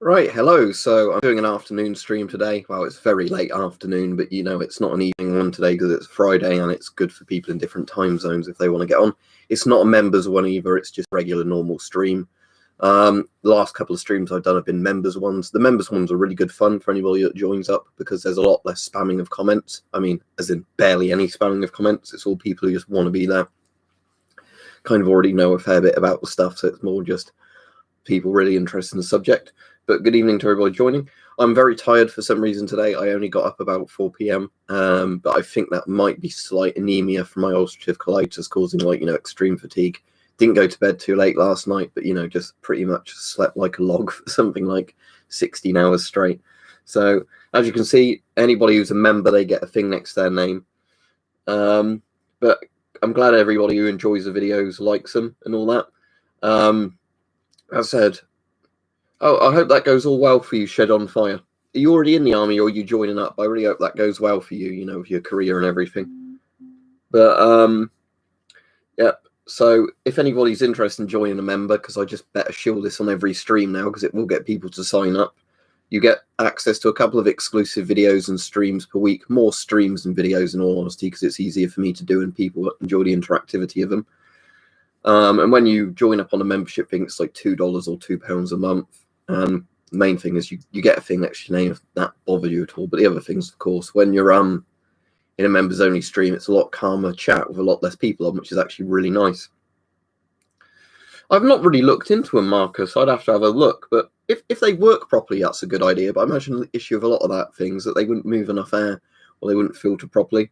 Right, hello. So I'm doing an afternoon stream today. Well, it's very late afternoon, but it's not an evening one today because it's Friday and it's good for people in different time zones if they want to get on. It's not a members one either. It's just regular normal stream. The last couple of streams I've done have been members ones. The members ones are really good fun for anybody that joins up because there's a lot less spamming of comments. I mean, as in barely any spamming of comments. It's all people who just want to be there. Kind of already know a fair bit about the stuff, so it's more just people really interested in the subject. But good evening to everybody joining. I'm very tired for some reason today. I only got up about 4 p.m. But I think that might be slight anemia from my ulcerative colitis causing extreme fatigue. Didn't go to bed too late last night, but just pretty much slept like a log for something like 16 hours straight. So as you can see, anybody who's a member, they get a thing next to their name. But I'm glad everybody who enjoys the videos likes them and all that. As said, I hope that goes all well for you, Shed on Fire. Are you already in the army or are you joining up? I really hope that goes well for you, with your career and everything. But, yeah, so if anybody's interested in joining a member, because I just better shield this on every stream now because it will get people to sign up, you get access to a couple of exclusive videos and streams per week, more streams and videos in all honesty, because it's easier for me to do and people enjoy the interactivity of them. And when you join up on a membership thing, it's like $2 or £2 a month. The main thing is you get a thing next to your name if that bothers you at all. But the other things, of course, when you're in a members only stream, it's a lot calmer chat with a lot less people on, which is actually really nice. I've not really looked into them, Marcus. I'd have to have a look. But if they work properly, that's a good idea. But I imagine the issue of a lot of that things that they wouldn't move enough air or they wouldn't filter properly.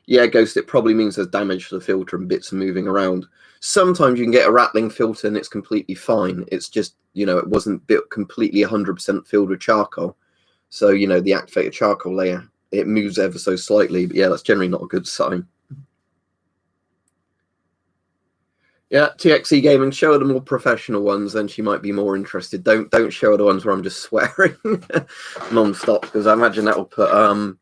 Yeah, Ghost, it probably means there's damage to the filter and bits are moving around. Sometimes you can get a rattling filter and it's completely fine. It's just, it wasn't built completely 100% filled with charcoal. So, the activated charcoal layer, it moves ever so slightly. But yeah, that's generally not a good sign. Yeah, TXE Gaming, show her the more professional ones, then she might be more interested. Don't show her the ones where I'm just swearing non-stop, because I imagine that will put her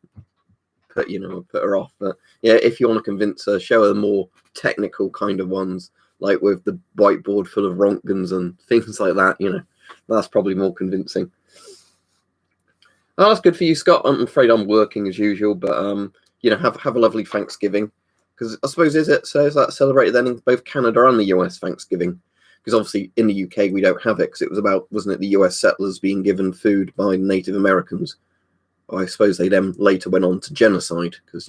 off. But yeah, if you want to convince her, show her the more technical kind of ones, like with the whiteboard full of Rontgens and things like that. That's probably more convincing. Oh, that's good for you, Scott. I'm afraid I'm working as usual, but have a lovely Thanksgiving, because I suppose is that celebrated then in both Canada and the US, Thanksgiving? Because obviously in the UK we don't have it, because it was about, wasn't it, the US settlers being given food by Native Americans. I suppose they then later went on to genocide because,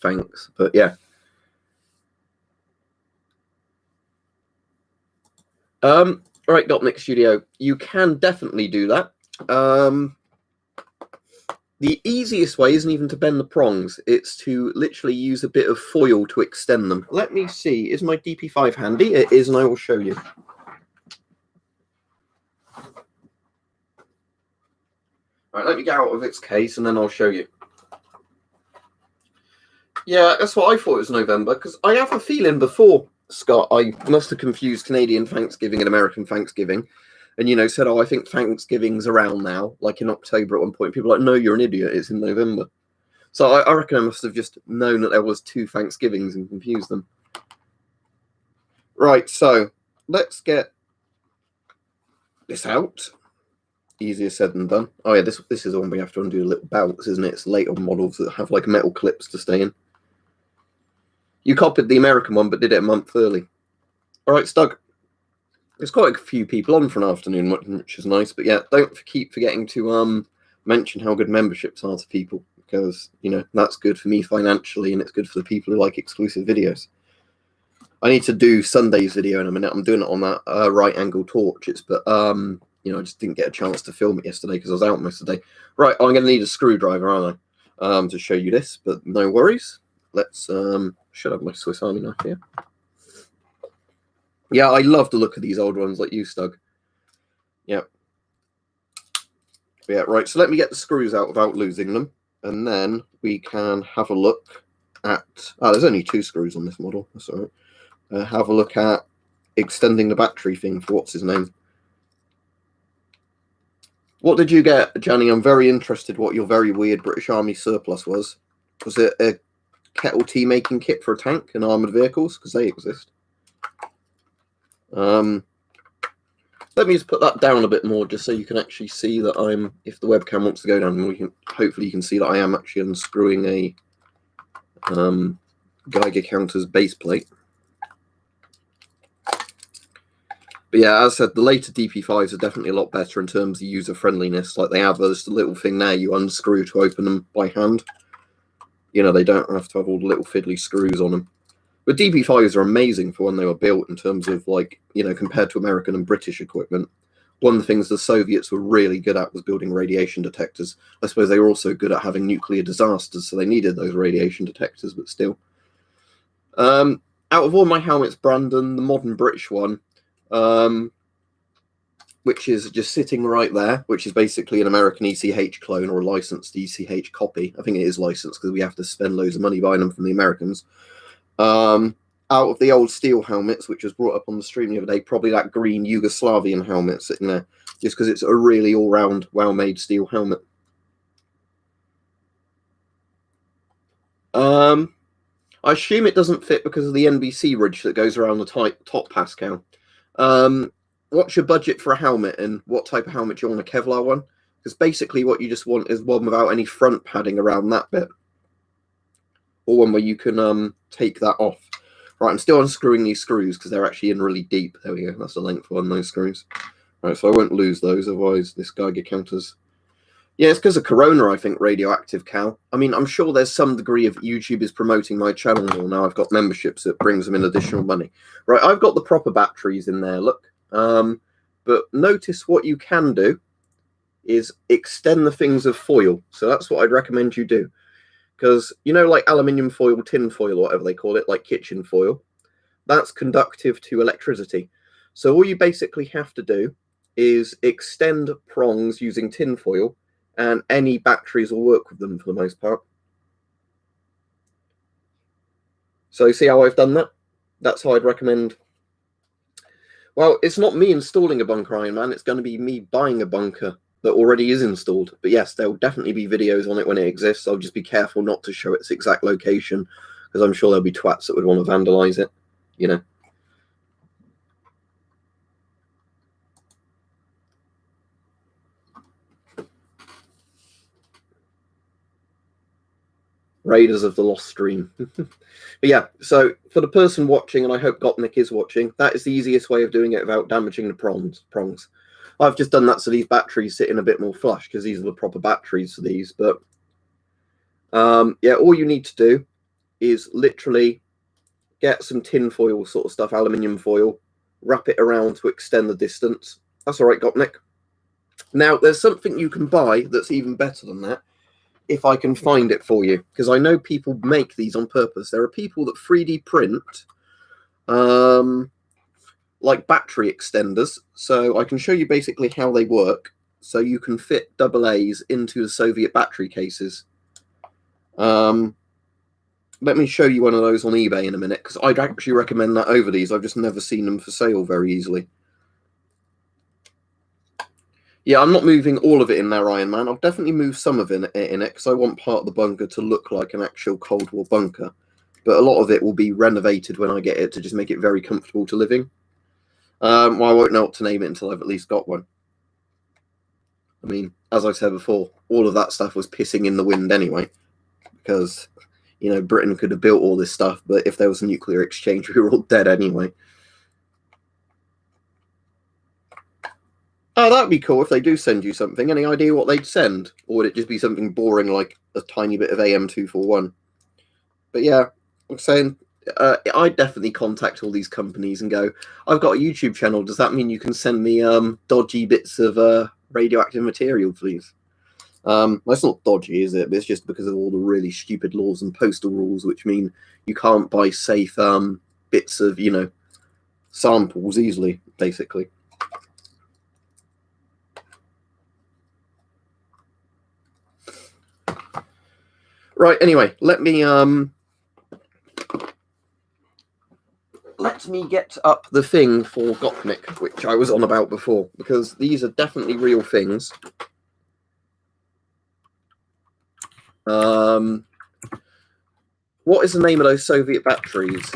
thanks. But yeah. All right, Gopnik Studio. You can definitely do that. The easiest way isn't even to bend the prongs. It's to literally use a bit of foil to extend them. Let me see. Is my DP5 handy? It is, and I will show you. Right, let me get out of its case and then I'll show you. Yeah, that's what I thought it was November, because I have a feeling before, Scott, I must have confused Canadian Thanksgiving and American Thanksgiving and, said, I think Thanksgiving's around now, like in October at one point. People are like, no, you're an idiot, it's in November. So I reckon I must have just known that there was 2 Thanksgivings and confused them. Right, so let's get this out. Easier said than done. Oh yeah, this is the one we have to undo little belts, isn't it? It's later models that have like metal clips to stay in. You copied the American one, but did it a month early. All right, Stug. There's quite a few people on for an afternoon, which is nice. But yeah, don't keep forgetting to mention how good memberships are to people, because that's good for me financially, and it's good for the people who like exclusive videos. I need to do Sunday's video in a minute. I'm doing it on that right angle torches, but I just didn't get a chance to film it yesterday because I was out most of the day. Right, I'm going to need a screwdriver, aren't I, to show you this, but no worries. Let's should have my Swiss Army knife here. Yeah, I love the look of these old ones like you, Stug. Yeah. Yeah, right, so let me get the screws out without losing them, and then we can have a look at... there's only 2 screws on this model. That's all right. Have a look at extending the battery thing for what's his name. What did you get, Johnny? I'm very interested what your very weird British Army surplus was. Was it a kettle tea making kit for a tank and armoured vehicles? Because they exist. Let me just put that down a bit more, just so you can actually see that I'm, if the webcam wants to go down, we can, hopefully you can see that I am actually unscrewing a Geiger counter's base plate. But yeah, as I said, the later DP5s are definitely a lot better in terms of user friendliness. Like, they have this little thing there you unscrew to open them by hand. You know, they don't have to have all the little fiddly screws on them. But DP5s are amazing for when they were built in terms of, like, you know, compared to American and British equipment. One of the things the Soviets were really good at was building radiation detectors. I suppose they were also good at having nuclear disasters, so they needed those radiation detectors, but still. Out of all my helmets, Brandon, the modern British one, which is just sitting right there, which is basically an American ECH clone or a licensed ECH copy. I think it is licensed because we have to spend loads of money buying them from the Americans. Out of the old steel helmets, which was brought up on the stream the other day, probably that green Yugoslavian helmet sitting there, just because it's a really all-round, well-made steel helmet. I assume it doesn't fit because of the NBC ridge that goes around the top, Pascal. What's your budget for a helmet, and what type of helmet do you want? A Kevlar one? Because basically what you just want is one without any front padding around that bit, or one where you can take that off. Right, I'm still unscrewing these screws because they're actually in really deep. There we go. That's the length on those screws. Right, so I won't lose those, otherwise this Geiger counter's... Yeah, it's because of Corona, I think, radioactive, Cal. I mean, I'm sure there's some degree of YouTube is promoting my channel more now. I've got memberships that brings them in additional money. Right, I've got the proper batteries in there, look. But notice what you can do is extend the things of foil. So that's what I'd recommend you do. Because, you know, like aluminium foil, tin foil, or whatever they call it, like kitchen foil, that's conductive to electricity. So all you basically have to do is extend prongs using tin foil, and any batteries will work with them for the most part. So see how I've done that? That's how I'd recommend. Well, it's not me installing a bunker, Iron Man. It's going to be me buying a bunker that already is installed. But yes, there will definitely be videos on it when it exists. I'll just be careful not to show its exact location, because I'm sure there'll be twats that would want to vandalize it, you know. Raiders of the Lost Stream. But yeah, so for the person watching, and I hope Gopnik is watching, that is the easiest way of doing it without damaging the prongs. I've just done that so these batteries sit in a bit more flush, because these are the proper batteries for these. But yeah, all you need to do is literally get some tin foil sort of stuff, aluminium foil, wrap it around to extend the distance. That's all right, Gopnik. Now, there's something you can buy that's even better than that, if I can find it for you, because I know people make these on purpose. There are people that 3D print like battery extenders, so I can show you basically how they work, so you can fit AA's into the Soviet battery cases. Let me show you one of those on eBay in a minute, because I'd actually recommend that over these. I've just never seen them for sale very easily. Yeah, I'm not moving all of it in there, Iron Man. I'll definitely move some of it in it, because I want part of the bunker to look like an actual Cold War bunker. But a lot of it will be renovated when I get it to just make it very comfortable to live in. Well, I won't know what to name it until I've at least got one. I mean, as I said before, all of that stuff was pissing in the wind anyway, because, you know, Britain could have built all this stuff, but if there was a nuclear exchange, we were all dead anyway. Oh, that'd be cool if they do send you something. Any idea what they'd send? Or would it just be something boring like a tiny bit of AM241? But yeah, I'm saying I'd definitely contact all these companies and go, I've got a YouTube channel. Does that mean you can send me dodgy bits of radioactive material, please? Well, it's not dodgy, is it? But it's just because of all the really stupid laws and postal rules, which mean you can't buy safe bits of, you know, samples easily, basically. Right, anyway, let me get up the thing for Gopnik, which I was on about before, because these are definitely real things. What is the name of those Soviet batteries?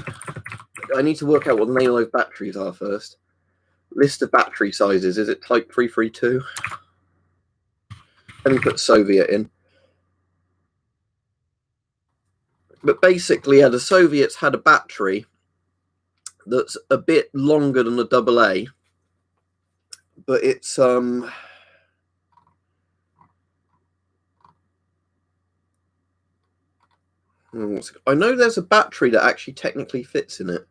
I need to work out what the name of those batteries are first. List of battery sizes. Is it type 332? Let me put Soviet in. But basically, yeah, the Soviets had a battery that's a bit longer than the AA, but it's I know there's a battery that actually technically fits in it.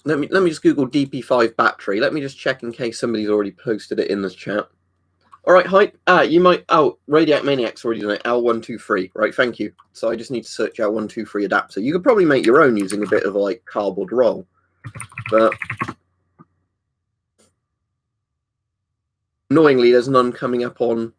Let me just Google DP5 battery. Let me just check in case somebody's already posted it in the chat. All right, Hype. You might. Oh, Radiac Maniac's already done it. L123. Right, thank you. So I just need to search L123 adapter. You could probably make your own using a bit of like cardboard roll, but annoyingly, there's none coming up on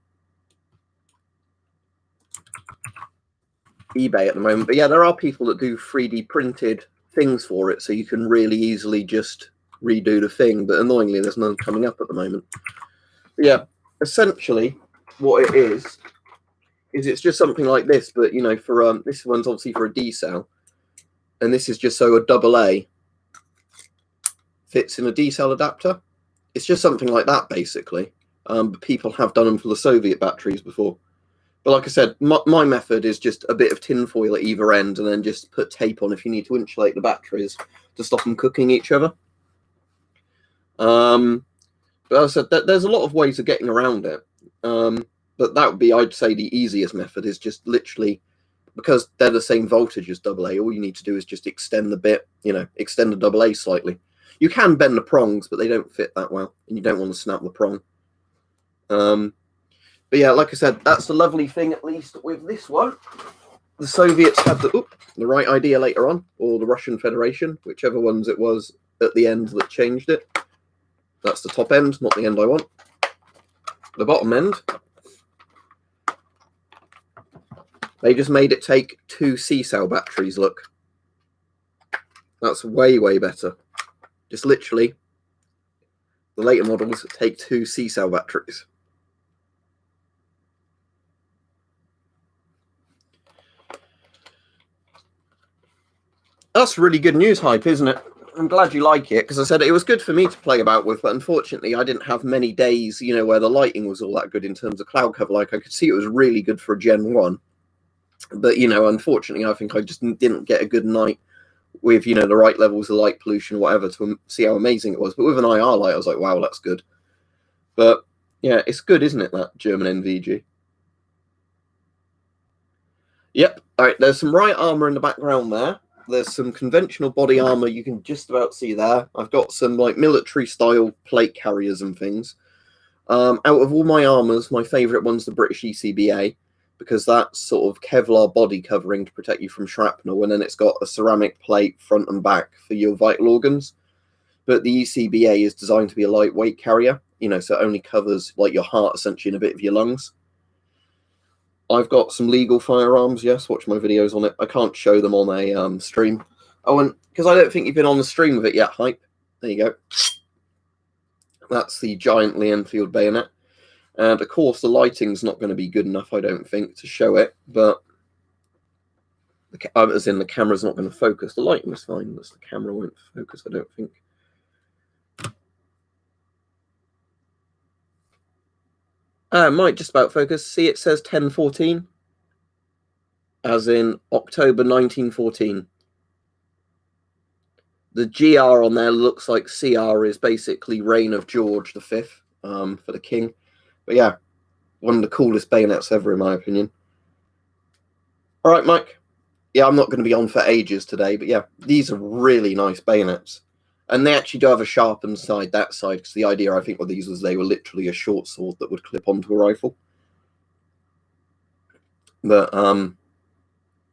eBay at the moment. But yeah, there are people that do 3D printed things for it, so you can really easily just redo the thing. But annoyingly, there's none coming up at the moment. But yeah, essentially, what it is it's just something like this. But you know, for this one's obviously for a D cell, and this is just so a AA fits in a D cell adapter. It's just something like that, basically. But people have done them for the Soviet batteries before. But like I said, my method is just a bit of tin foil at either end and then just put tape on if you need to insulate the batteries to stop them cooking each other. But as I said, there's a lot of ways of getting around it. But that would be, I'd say, the easiest method is just literally, because they're the same voltage as AA, all you need to do is just extend the bit, extend the AA slightly. You can bend the prongs, but they don't fit that well, and you don't want to snap the prong. But yeah, like I said, that's the lovely thing, at least with this one. The Soviets had the right idea later on, or the Russian Federation, whichever ones it was at the end that changed it. That's the top end, not the end I want. The bottom end, they just made it take 2 C-cell batteries, look. That's way, way better. Just literally, the later models take 2 C-cell batteries. That's really good news, Hype, isn't it? I'm glad you like it, because I said it was good for me to play about with, but unfortunately I didn't have many days, where the lighting was all that good in terms of cloud cover. Like, I could see it was really good for a Gen 1. But, unfortunately, I think I just didn't get a good night with, the right levels of light pollution or whatever to see how amazing it was. But with an IR light, I was like, wow, that's good. But, yeah, it's good, isn't it, that German NVG? Yep. All right, there's some right armor in the background there. There's some conventional body armor you can just about see there. I've got some like military style plate carriers and things. Out of all my armors, my favorite one's the British ECBA, because that's sort of Kevlar body covering to protect you from shrapnel, and then it's got a ceramic plate front and back for your vital organs. But the ECBA is designed to be a lightweight carrier, so it only covers like your heart essentially and a bit of your lungs. I've got some legal firearms, yes, watch my videos on it. I can't show them on a stream. Oh, and because I don't think you've been on the stream of it yet, Hype. There you go. That's the giant Lee Enfield bayonet. And of course, the lighting's not going to be good enough, I don't think, to show it. But, as in the camera's not going to focus. The lighting is fine, but the camera won't focus, I don't think. Might just about focus. See, it says 1014. As in October 1914. The GR on there looks like CR is basically reign of George V for the king. But yeah, one of the coolest bayonets ever, in my opinion. All right, Mike. Yeah, I'm not going to be on for ages today, but yeah, these are really nice bayonets. And they actually do have a sharpened side, that side, because the idea, I think, with these was they were literally a short sword that would clip onto a rifle. But,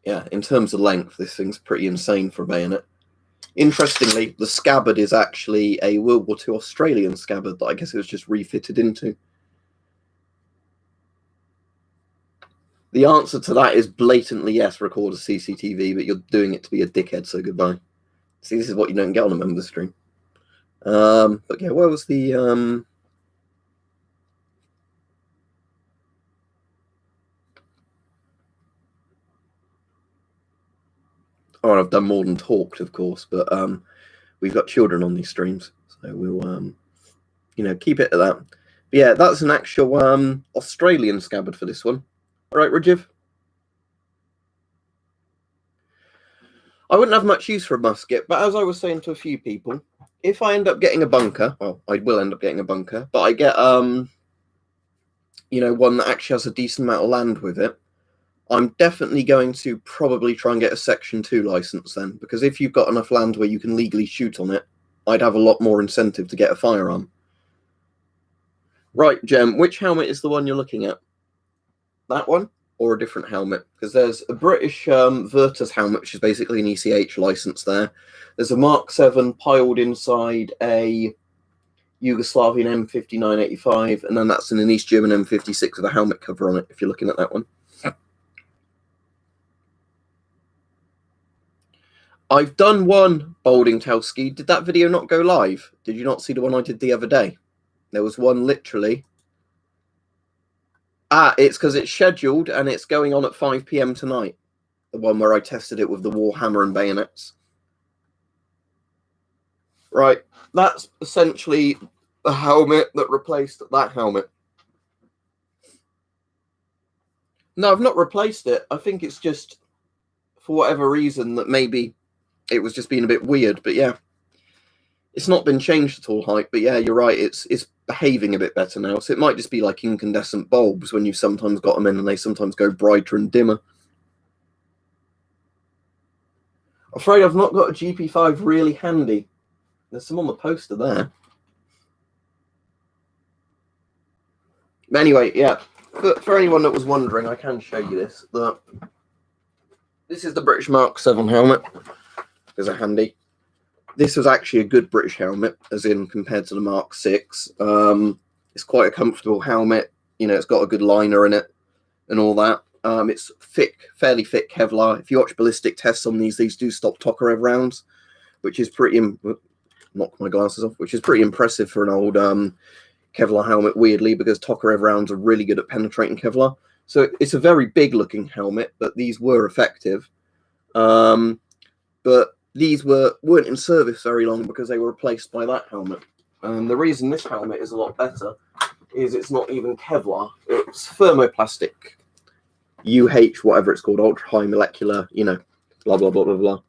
yeah, in terms of length, this thing's pretty insane for a bayonet. Interestingly, the scabbard is actually a World War II Australian scabbard that I guess it was just refitted into. The answer to that is blatantly yes, record a CCTV, but you're doing it to be a dickhead, so goodbye. See, this is what you don't get on a member stream. But yeah, where was the... Oh, I've done more than talked, of course, but we've got children on these streams, so we'll keep it at that. But yeah, that's an actual Australian scabbard for this one. All right, Rajiv? I wouldn't have much use for a musket, but as I was saying to a few people, if I end up getting a bunker, well, I will end up getting a bunker, but I get one that actually has a decent amount of land with it, I'm definitely going to probably try and get a Section 2 license then, because if you've got enough land where you can legally shoot on it, I'd have a lot more incentive to get a firearm. Right, Jem, which helmet is the one you're looking at? That one? Or a different helmet? Because there's a British Virtus helmet, which is basically an ECH license there. There's a Mark 7 piled inside a Yugoslavian M5985, and then that's an East German M56 with a helmet cover on it, if you're looking at that one. I've done one Balding Telsky. Did that video not go live? Did you not see the one I did the other day? There was one literally. It's because it's scheduled and it's going on at 5 PM tonight. The one where I tested it with the Warhammer and bayonets. Right, that's essentially the helmet that replaced that helmet. No, I've not replaced it. I think it's just, for whatever reason, that maybe it was just being a bit weird. But yeah, it's not been changed at all, Hype. But yeah, you're right. It's behaving a bit better now. So it might just be like incandescent bulbs when you've sometimes got them in and they sometimes go brighter and dimmer. Afraid I've not got a GP5 really handy. There's some on the poster there. But anyway, yeah. For anyone that was wondering, I can show you this. This is the British Mark 7 helmet. There's a handy. This was actually a good British helmet, as in compared to the Mark 6. It's quite a comfortable helmet. It's got a good liner in it and all that. It's thick, fairly thick Kevlar. If you watch ballistic tests on these do stop Tokarev rounds, which is pretty... knock my glasses off, which is pretty impressive for an old Kevlar helmet, weirdly, because Tokarev rounds are really good at penetrating Kevlar. So it's a very big-looking helmet, but these were effective. But these weren't in service very long because they were replaced by that helmet. And the reason this helmet is a lot better is it's not even Kevlar. It's thermoplastic, whatever it's called, ultra-high molecular, blah, blah, blah, blah,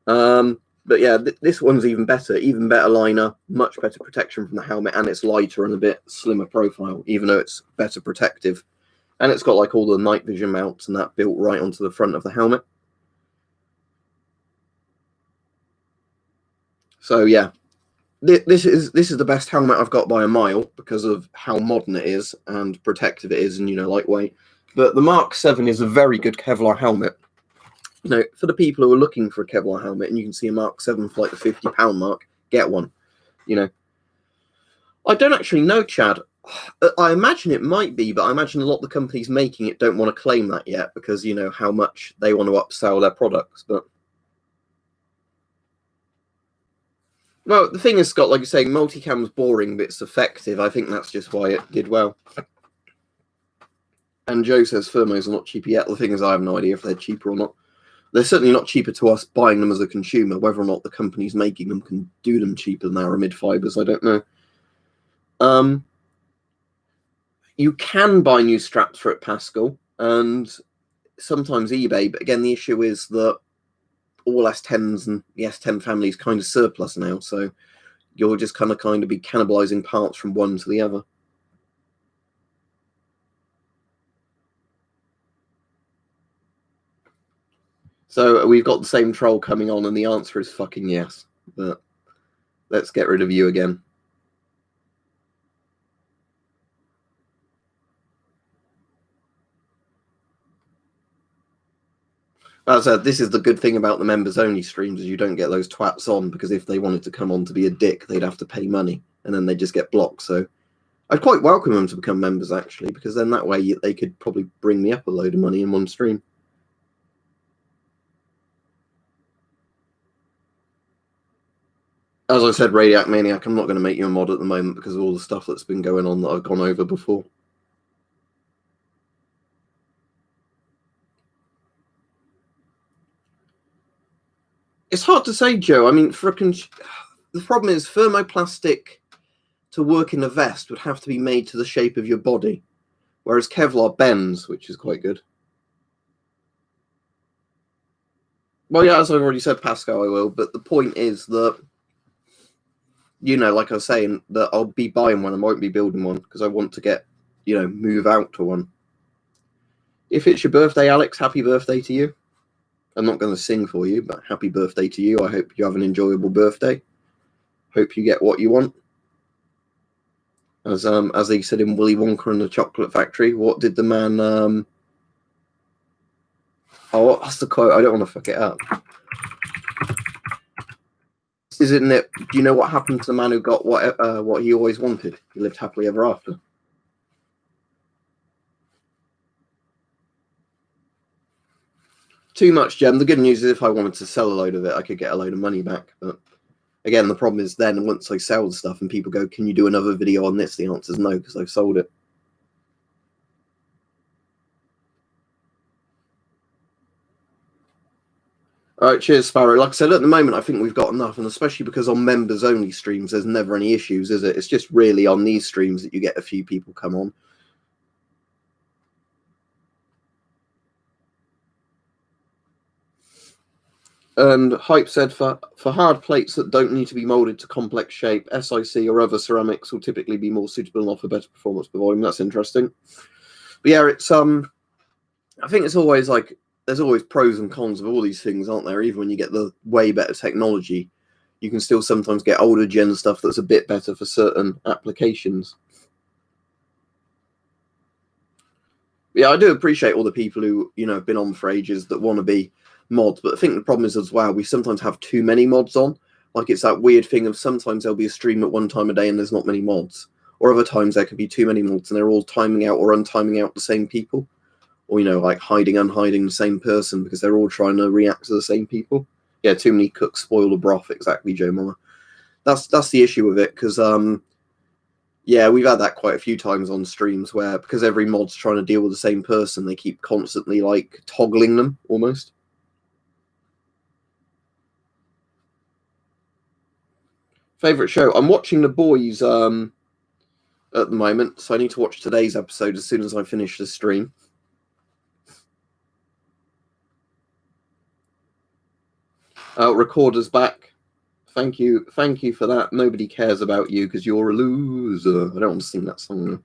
blah. But yeah, this one's even better liner, much better protection from the helmet, and it's lighter and a bit slimmer profile, even though it's better protective. And it's got like all the night vision mounts and that built right onto the front of the helmet. So yeah, this is the best helmet I've got by a mile because of how modern it is and protective it is and, lightweight. But the Mark 7 is a very good Kevlar helmet. For the people who are looking for a Kevlar helmet and you can see a Mark 7 for like the £50 mark, get one. I don't actually know, Chad. I imagine it might be, but I imagine a lot of the companies making it don't want to claim that yet because, how much they want to upsell their products. But well, the thing is, Scott, like you're saying, multicam's boring, but it's effective. I think that's just why it did well. And Joe says thermos are not cheaper yet. The thing is, I have no idea if they're cheaper or not. They're certainly not cheaper to us buying them as a consumer. Whether or not the companies making them can do them cheaper than aramid fibers, I don't know. You can buy new straps for it, Pascal, and sometimes eBay. But again, the issue is that all S10s and the S10 family is kind of surplus now, so you'll just kind of be cannibalizing parts from one to the other. So we've got the same troll coming on, and the answer is fucking yes. But let's get rid of you again. As I said, this is the good thing about the members-only streams, is you don't get those twats on, because if they wanted to come on to be a dick, they'd have to pay money, and then they just get blocked. So I'd quite welcome them to become members, actually, because then that way they could probably bring me up a load of money in one stream. As I said, Radiac Maniac, I'm not going to make you a mod at the moment because of all the stuff that's been going on that I've gone over before. It's hard to say, Joe. I mean, the problem is thermoplastic to work in a vest would have to be made to the shape of your body, whereas Kevlar bends, which is quite good. Well, yeah, as I've already said, Pascal, I will. But the point is that, like I was saying, that I'll be buying one. I won't be building one because I want to get, move out to one. If it's your birthday, Alex, happy birthday to you. I'm not going to sing for you, but happy birthday to you. I hope you have an enjoyable birthday. Hope you get what you want. As they said in Willy Wonka and the Chocolate Factory, what did the man... Oh, what's the quote? I don't want to fuck it up. Isn't it? Do you know what happened to the man who got what he always wanted? He lived happily ever after. Too much, Gem. The good news is if I wanted to sell a load of it, I could get a load of money back. But again, the problem is then once I sell the stuff and people go, can you do another video on this? The answer is no, because I've sold it. All right, cheers, Sparrow. Like I said, at the moment, I think we've got enough, and especially because on members-only streams, there's never any issues, is it? It's just really on these streams that you get a few people come on. And Hype said, for hard plates that don't need to be molded to complex shape, SIC or other ceramics will typically be more suitable and offer better performance per volume. That's interesting. But yeah, it's I think it's always like, there's always pros and cons of all these things, aren't there? Even when you get the way better technology, you can still sometimes get older gen stuff that's a bit better for certain applications. Yeah, I do appreciate all the people who, have been on for ages that want to be mods, but I think the problem is as well, we sometimes have too many mods on. Like it's that weird thing of sometimes there'll be a stream at one time a day and there's not many mods. Or other times there can be too many mods and they're all timing out or untiming out the same people. Or, like hiding, unhiding the same person because they're all trying to react to the same people. Yeah, too many cooks spoil the broth. Exactly, Joe Mama. That's the issue with it because, yeah, we've had that quite a few times on streams where because every mod's trying to deal with the same person, they keep constantly like toggling them almost. Favorite show? I'm watching The Boys at the moment, so I need to watch today's episode as soon as I finish the stream. Recorder's back. Thank you for that. Nobody cares about you because you're a loser. I don't want to sing that song.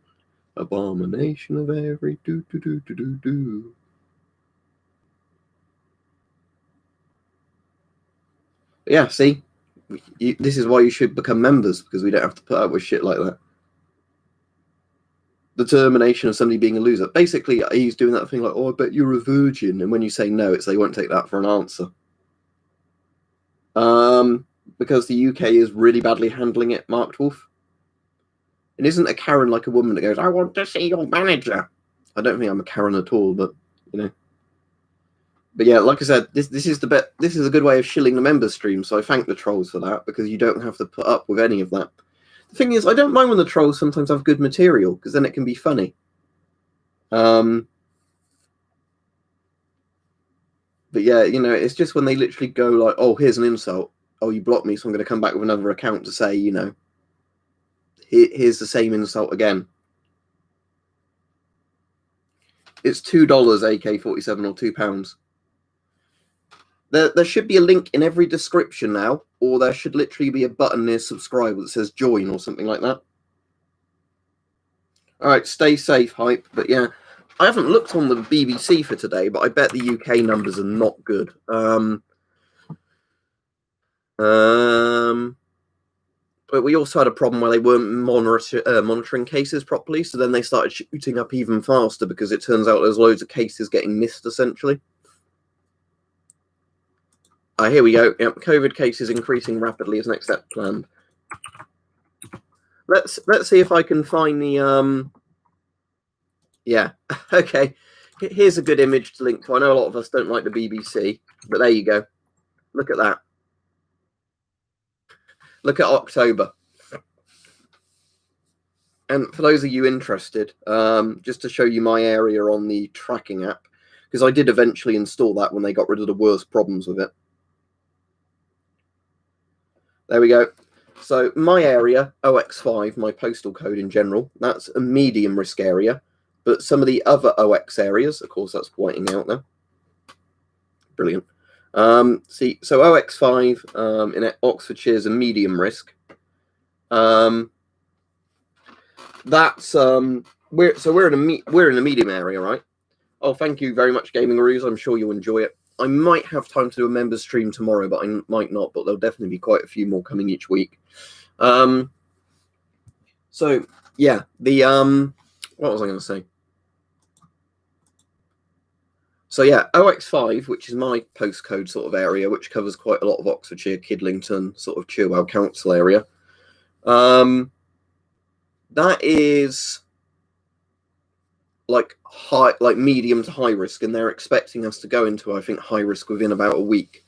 Abomination of every do. Yeah, see, this is why you should become members because we don't have to put up with shit like that. The termination of somebody being a loser. Basically, he's doing that thing like, oh, I bet you're a virgin, and when you say no, it's they won't take that for an answer. Because the UK is really badly handling it, Mark Wolf. And isn't a Karen like a woman that goes, I want to see your manager? I don't think I'm a Karen at all, but But yeah, like I said, this is a good way of shilling the member stream. So I thank the trolls for that because you don't have to put up with any of that. The thing is, I don't mind when the trolls sometimes have good material because then it can be funny. But yeah, it's just when they literally go like, oh, here's an insult. Oh, you blocked me, so I'm going to come back with another account to say, here's the same insult again. It's $2 AK-47 or £2. There should be a link in every description now, or there should literally be a button near subscribe that says join or something like that. All right, stay safe, Hype. But yeah, I haven't looked on the BBC for today, but I bet the UK numbers are not good. But we also had a problem where they weren't monitoring cases properly, so then they started shooting up even faster because it turns out there's loads of cases getting missed, essentially. Here we go. Yep, COVID cases increasing rapidly as next step planned. Let's see if I can find the yeah. Okay. Here's a good image to link to. I know a lot of us don't like the BBC, but there you go. Look at that. Look at October. And for those of you interested, just to show you my area on the tracking app, because I did eventually install that when they got rid of the worst problems with it. There we go. So my area, OX5, my postal code in general, that's a medium risk area. But some of the other OX areas, of course, that's whiting out now. Brilliant. See, so OX5 in Oxfordshire is a medium risk. That's we're in a medium area, right? Oh, thank you very much, Gaming Ruse. I'm sure you'll enjoy it. I might have time to do a members stream tomorrow, but I might not. But there'll definitely be quite a few more coming each week. So yeah, what was I going to say? So yeah, OX5, which is my postcode sort of area, which covers quite a lot of Oxfordshire, Kidlington, sort of Chilwell Council area. That is like medium to high risk, and they're expecting us to go into, I think, high risk within about a week.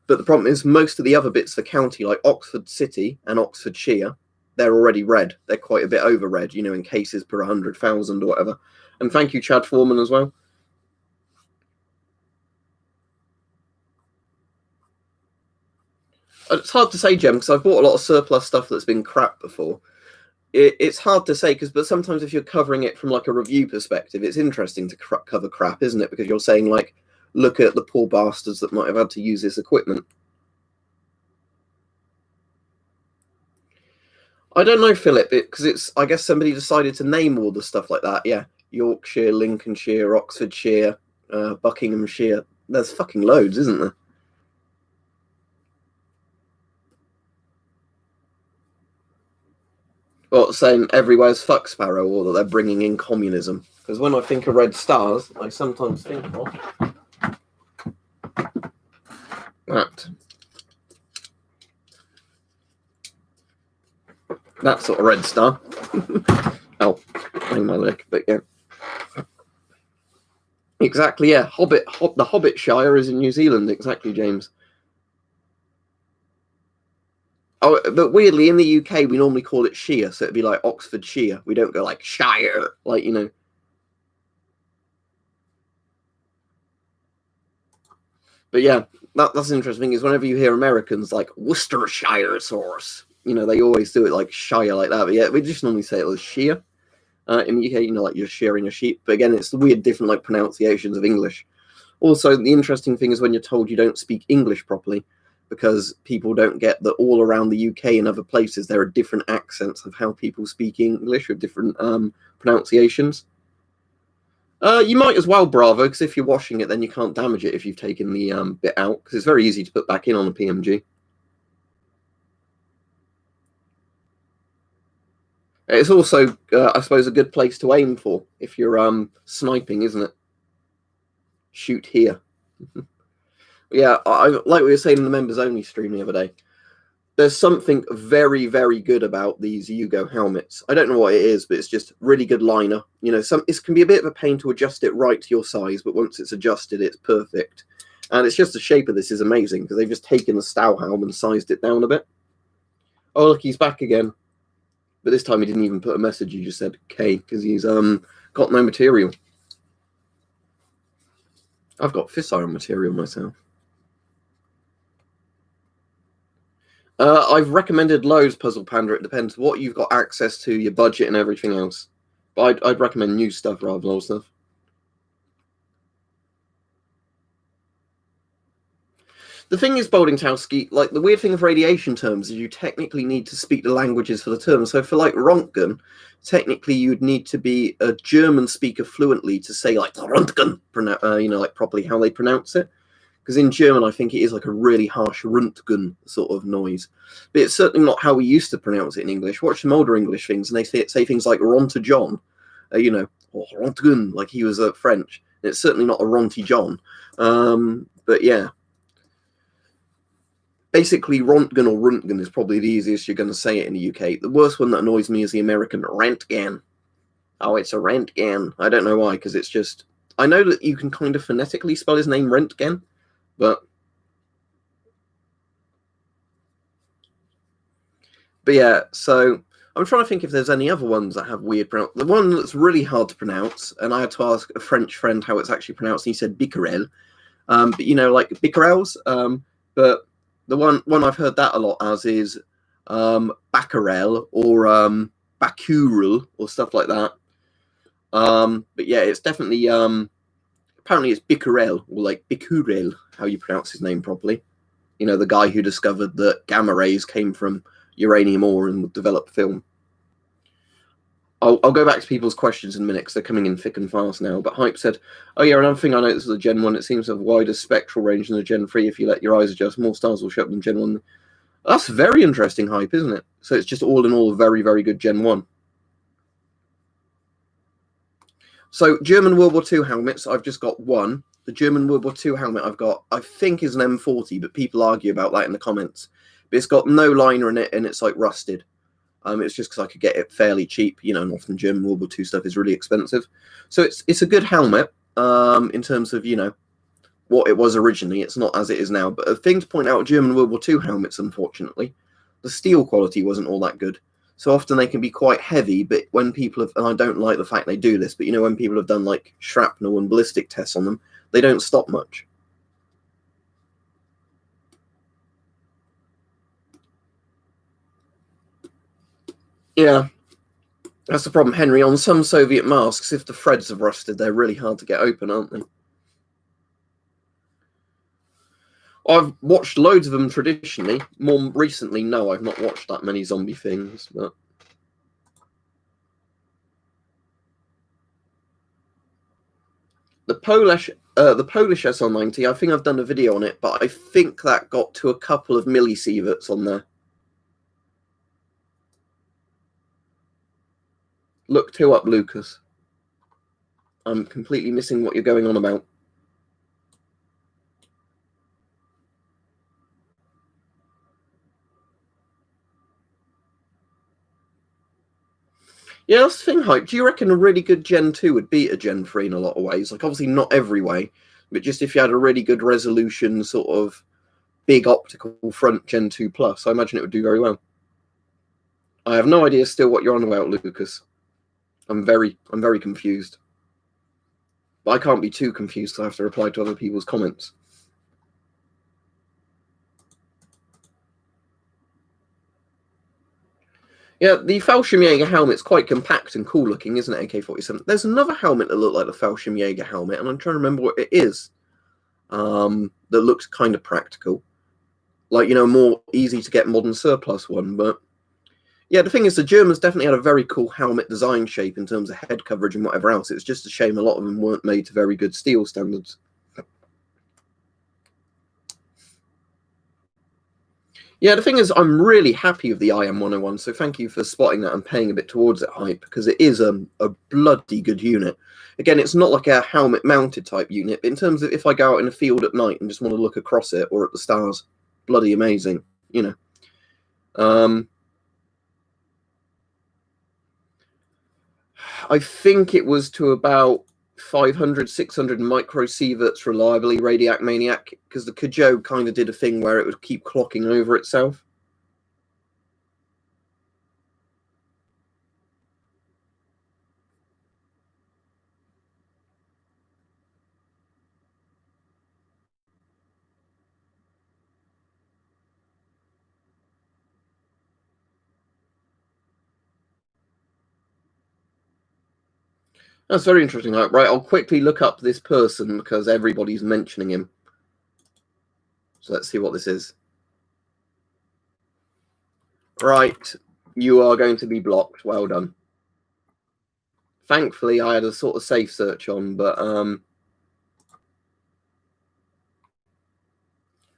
But the problem is most of the other bits of the county, like Oxford City and Oxfordshire, they're already red. They're quite a bit over red, in cases per 100,000 or whatever. And thank you, Chad Foreman, as well. It's hard to say, Jem, because I've bought a lot of surplus stuff that's been crap before. It's hard to say, but sometimes if you're covering it from like a review perspective, it's interesting to cover crap, isn't it? Because you're saying, like, look at the poor bastards that might have had to use this equipment. I don't know, Philip, because I guess somebody decided to name all the stuff like that. Yeah, Yorkshire, Lincolnshire, Oxfordshire, Buckinghamshire. There's fucking loads, isn't there? Well, saying everywhere's fuck Sparrow, or that they're bringing in communism. Because when I think of red stars, I sometimes think of that sort of red star. Oh, hang my leg, but yeah. Exactly, yeah. The Hobbit Shire is in New Zealand, exactly, James. Oh, but weirdly, in the UK, we normally call it Shire, so it'd be like Oxfordshire. We don't go like Shire, like, But yeah, that's the interesting thing is whenever you hear Americans like Worcestershire sauce, they always do it like Shire like that. But yeah, we just normally say it as Shire. In the UK, like you're shearing a sheep. But again, it's the weird different like pronunciations of English. Also, the interesting thing is when you're told you don't speak English properly, because people don't get that all around the UK and other places there are different accents of how people speak English with different pronunciations. You might as well, Bravo, because if you're washing it, then you can't damage it if you've taken the bit out, because it's very easy to put back in on a PMG. It's also, I suppose, a good place to aim for if you're sniping, isn't it? Shoot here. Yeah, like we were saying in the members only stream the other day, there's something very, very good about these Yugo helmets. I don't know what it is, but it's just really good liner. It can be a bit of a pain to adjust it right to your size, but once it's adjusted, it's perfect. And it's just the shape of this is amazing because they've just taken the Stauhelm and sized it down a bit. Oh, look, he's back again. But this time he didn't even put a message. He just said K because he's got no material. I've got fissile material myself. I've recommended loads, Puzzle Panda. It depends what you've got access to, your budget, and everything else. But I'd recommend new stuff rather than old stuff. The thing is, Boldingtowski, like the weird thing of radiation terms is you technically need to speak the languages for the term. So for like Röntgen, technically you'd need to be a German speaker fluently to say like Röntgen, like properly how they pronounce it. Because in German, I think it is like a really harsh Röntgen sort of noise. But it's certainly not how we used to pronounce it in English. Watch some older English things, and they say things like Ronta John, or Röntgen, like he was French. And it's certainly not a Ronty John. But yeah. Basically, Röntgen or Röntgen is probably the easiest you're going to say it in the UK. The worst one that annoys me is the American Rentgen. Oh, it's a Rentgen. I don't know why, because it's just... I know that you can kind of phonetically spell his name Rentgen, but yeah, so I'm trying to think if there's any other ones that have weird pronounce. The one that's really hard to pronounce, and I had to ask a French friend how it's actually pronounced, and he said Bickerel. But like Bickerels, but The one I've heard that a lot as is Baccarel or Bacurel or stuff like that. But yeah, it's definitely apparently it's Bicquerel or like Bicquerel, how you pronounce his name properly. You know, the guy who discovered that gamma rays came from uranium ore and would develop film. I'll go back to people's questions in a minute because they're coming in thick and fast now. But Hype said, oh yeah, another thing I noticed with the Gen 1, it seems to have wider spectral range than the Gen 3. If you let your eyes adjust, more stars will show up than Gen 1. That's very interesting, Hype, isn't it? So it's just all in all a very, very good Gen 1. So German World War II helmets, I've just got one. The German World War II helmet I've got, I think, is an M40, but people argue about that in the comments. But it's got no liner in it, and it's like rusted. It's just because I could get it fairly cheap, you know, and often German World War II stuff is really expensive. So it's a good helmet in terms of, you know, what it was originally. It's not as it is now. But a thing to point out, German World War II helmets, unfortunately, the steel quality wasn't all that good. So often they can be quite heavy, but when people have, and I don't like the fact they do this, but you know, when people have done like shrapnel and ballistic tests on them, they don't stop much. Yeah, that's the problem, Henry. On some Soviet masks, if the threads have rusted, they're really hard to get open, aren't they? I've watched loads of them traditionally. More recently, no, I've not watched that many zombie things, but... The Polish SL90, I think I've done a video on it, but I think that got to a couple of millisieverts on there. Look two up, Lucas. I'm completely missing what you're going on about. Yeah, that's the thing, Hype. Do you reckon a really good Gen 2 would beat a Gen 3 in a lot of ways? Like, obviously not every way, but just if you had a really good resolution, sort of big optical front Gen 2 Plus, I imagine it would do very well. I have no idea still what you're on about, Lucas. I'm very confused. But I can't be too confused because I have to reply to other people's comments. Yeah, the Fallschirmjäger helmet's quite compact and cool looking, isn't it, AK-47? There's another helmet that looked like the Fallschirmjäger helmet, and I'm trying to remember what it is. That looks kind of practical. Like, you know, more easy to get modern surplus one. But yeah, the thing is, the Germans definitely had a very cool helmet design shape in terms of head coverage and whatever else. It's just a shame a lot of them weren't made to very good steel standards. Yeah, the thing is, I'm really happy with the IM-101, so thank you for spotting that and paying a bit towards it, Hype, because it is a bloody good unit. Again, it's not like a helmet-mounted type unit, but in terms of if I go out in a field at night and just want to look across it or at the stars, bloody amazing, you know. I think it was to about 500, 600 microsieverts reliably, Radiac Maniac, because the Kajou kind of did a thing where it would keep clocking over itself. That's very interesting. Right, I'll quickly look up this person because everybody's mentioning him. So let's see what this is. Right, you are going to be blocked. Well done. Thankfully, I had a sort of safe search on, but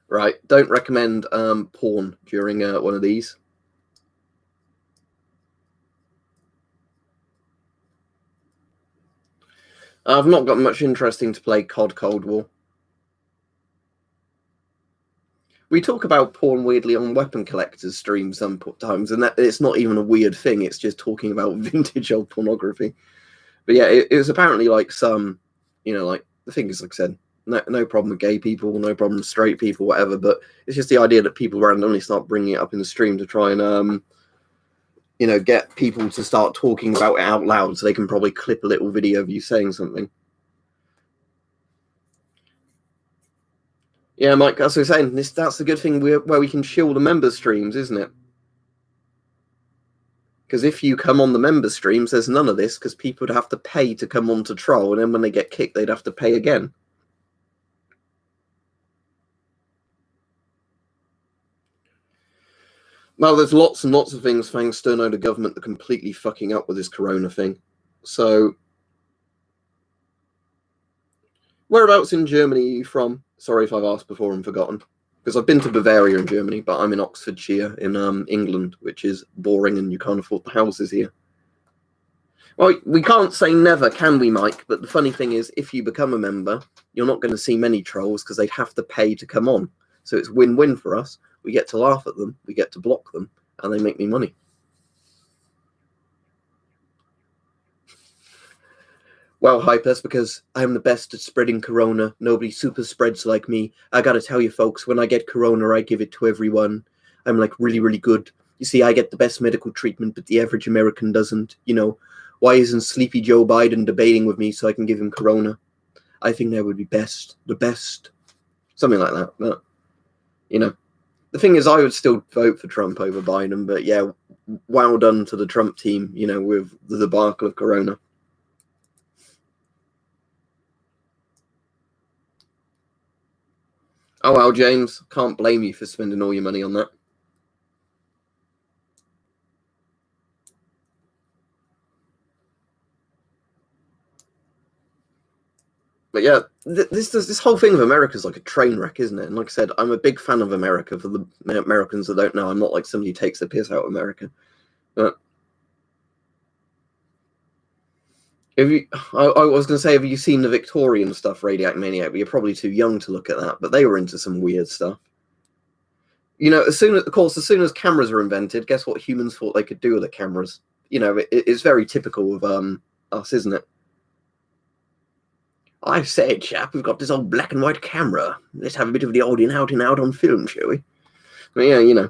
right, don't recommend porn during one of these. I've not got much interesting to play COD Cold War. We talk about porn weirdly on Weapon Collectors streams sometimes, and that it's not even a weird thing. It's just talking about vintage old pornography. But yeah, it was apparently like some, you know, like the thing is, like I said, no problem with gay people, no problem with straight people, whatever. But it's just the idea that people randomly start bringing it up in the stream to try and, you know, get people to start talking about it out loud so they can probably clip a little video of you saying something. Yeah, Mike, as I was saying, that's the good thing where we can shield the member streams, isn't it? Because if you come on the member streams, there's none of this, because people would have to pay to come on to troll, and then when they get kicked, they'd have to pay again. Well, there's lots and lots of things, thanks to the government, that are completely fucking up with this corona thing. So, whereabouts in Germany are you from? Sorry if I've asked before and forgotten. Because I've been to Bavaria in Germany, but I'm in Oxfordshire in England, which is boring and you can't afford the houses here. Well, we can't say never, can we, Mike? But the funny thing is, if you become a member, you're not going to see many trolls because they'd have to pay to come on. So it's win-win for us. We get to laugh at them, we get to block them, and they make me money. Well, Hypers, because I'm the best at spreading corona. Nobody super spreads like me. I gotta tell you, folks, when I get corona, I give it to everyone. I'm like really, really good. You see, I get the best medical treatment, but the average American doesn't. You know, why isn't Sleepy Joe Biden debating with me so I can give him corona? I think that would be best. The best. Something like that. But, you know, the thing is, I would still vote for Trump over Biden, but yeah, well done to the Trump team, you know, with the debacle of corona. Oh, well, James, can't blame you for spending all your money on that. But yeah, this whole thing of America is like a train wreck, isn't it? And like I said, I'm a big fan of America. For the Americans that don't know, I'm not like somebody who takes the piss out of America. But if you, I was going to say, have you seen the Victorian stuff, Radiac Maniac? But you're probably too young to look at that. But they were into some weird stuff. You know, as soon as cameras were invented, guess what humans thought they could do with the cameras? You know, it's very typical of us, isn't it? I said, chap, we've got this old black and white camera. Let's have a bit of the old in out on film, shall we? But yeah, you know.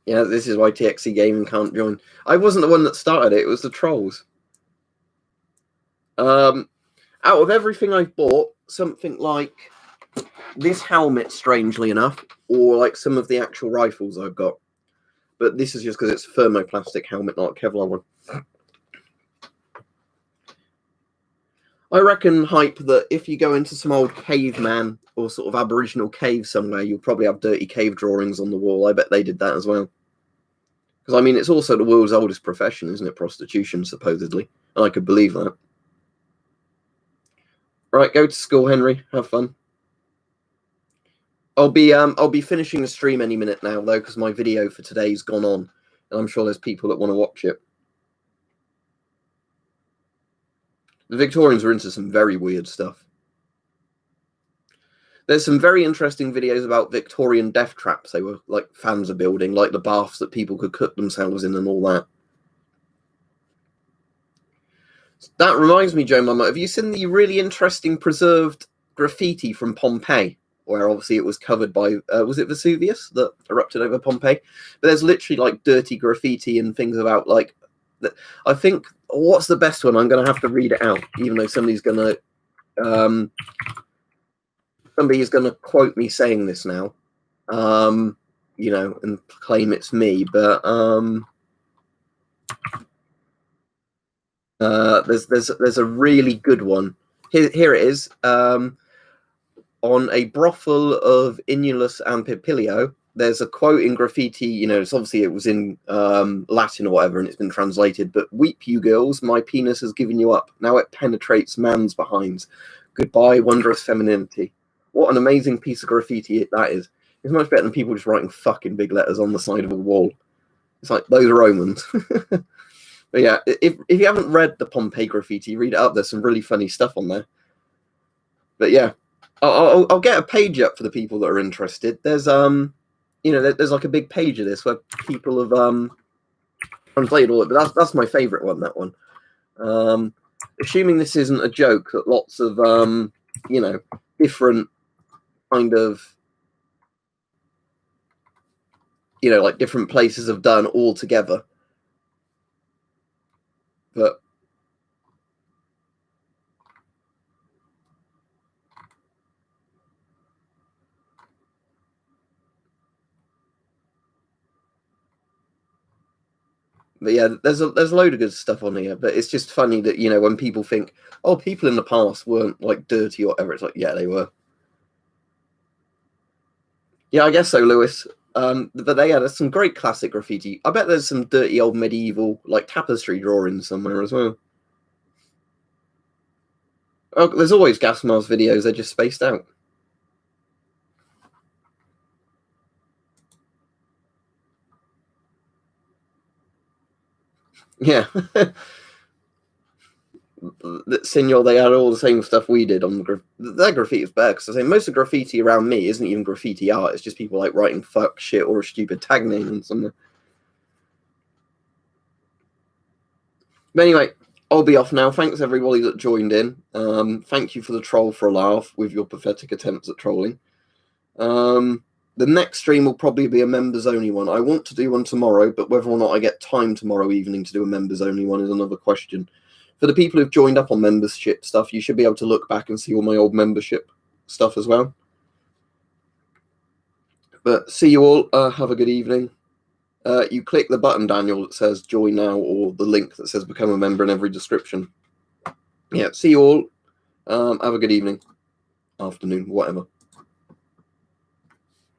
Yeah, this is why TXC Gaming can't join. I wasn't the one that started it. It was the trolls. Out of everything I've bought, something like this helmet, strangely enough, or like some of the actual rifles I've got. But this is just because it's a thermoplastic helmet, not a Kevlar one. I reckon, Hype, that if you go into some old caveman or sort of Aboriginal cave somewhere, you'll probably have dirty cave drawings on the wall. I bet they did that as well. Because, I mean, it's also the world's oldest profession, isn't it? Prostitution, supposedly. And I could believe that. Right, go to school, Henry. Have fun. I'll be finishing the stream any minute now, though, because my video for today's gone on. And I'm sure there's people that want to watch it. The Victorians were into some very weird stuff. There's some very interesting videos about Victorian death traps they were like fans of building, like the baths that people could cook themselves in and all that. That reminds me, Joe Mama, have you seen the really interesting preserved graffiti from Pompeii? Where obviously it was covered by, was it Vesuvius that erupted over Pompeii? But there's literally like dirty graffiti and things about like, I think, what's the best one? I'm going to have to read it out, even though somebody's going to quote me saying this now, you know, and claim it's me. But there's a really good one. Here it is. On a brothel of Inulus and Pipilio, there's a quote in graffiti. You know, it's obviously it was in Latin or whatever, and it's been translated. But weep, you girls, my penis has given you up. Now it penetrates man's behinds. Goodbye, wondrous femininity. What an amazing piece of graffiti that is. It's much better than people just writing fucking big letters on the side of a wall. It's like those Romans. But yeah, if you haven't read the Pompeii graffiti, read it up. There's some really funny stuff on there. But yeah, I'll get a page up for the people that are interested. There's you know, there's like a big page of this where people have translated all it. But that's my favorite one. That one. Assuming this isn't a joke, that lots of you know, different kind of, you know, like different places have done all together. But yeah, there's a load of good stuff on here. But it's just funny that, you know, when people think, oh, people in the past weren't like dirty or whatever, it's like, yeah, they were. Yeah, I guess so, Lewis. But they had some great classic graffiti. I bet there's some dirty old medieval like tapestry drawings somewhere as well. Oh, there's always gas mask videos. They're just spaced out. Yeah. Senor, they had all the same stuff we did on their graffiti is better, because I say most of the graffiti around me isn't even graffiti art. It's just people like writing fuck shit or a stupid tag name and something. But anyway, I'll be off now. Thanks everybody that joined in. Thank you for the troll for a laugh with your pathetic attempts at trolling. The next stream will probably be a members only one. I want to do one tomorrow, but whether or not I get time tomorrow evening to do a members only one is another question. For the people who've joined up on membership stuff, you should be able to look back and see all my old membership stuff as well. But see you all. Have a good evening. You click the button, Daniel, that says join now, or the link that says become a member in every description. Yeah, see you all. Have a good evening, afternoon, whatever.